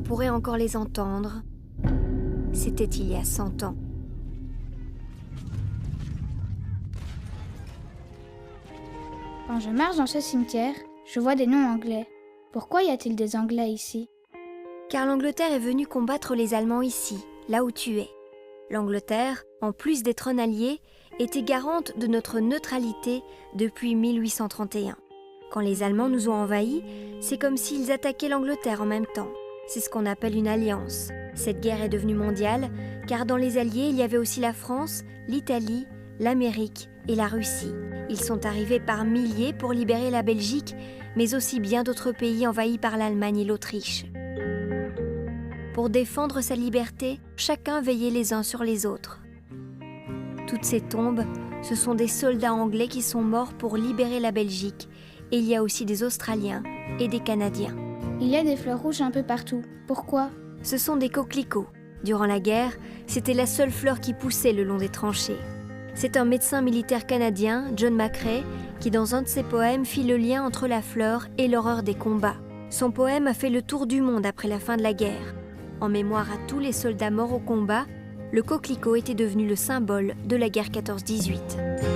pourrait encore les entendre. C'était il y a 100 ans. Quand je marche dans ce cimetière, je vois des noms anglais. Pourquoi y a-t-il des Anglais ici? Car l'Angleterre est venue combattre les Allemands ici, là où tu es. L'Angleterre, en plus d'être un allié, était garante de notre neutralité depuis 1831. Quand les Allemands nous ont envahis, c'est comme s'ils attaquaient l'Angleterre en même temps. C'est ce qu'on appelle une alliance. Cette guerre est devenue mondiale, car dans les alliés, il y avait aussi la France, l'Italie, l'Amérique et la Russie. Ils sont arrivés par milliers pour libérer la Belgique, mais aussi bien d'autres pays envahis par l'Allemagne et l'Autriche. Pour défendre sa liberté, chacun veillait les uns sur les autres. Toutes ces tombes, ce sont des soldats anglais qui sont morts pour libérer la Belgique, et il y a aussi des Australiens et des Canadiens. Il y a des fleurs rouges un peu partout. Pourquoi? Ce sont des coquelicots. Durant la guerre, c'était la seule fleur qui poussait le long des tranchées. C'est un médecin militaire canadien, John McCrae, qui dans un de ses poèmes fit le lien entre la fleur et l'horreur des combats. Son poème a fait le tour du monde après la fin de la guerre. En mémoire à tous les soldats morts au combat, le coquelicot était devenu le symbole de la guerre 14-18.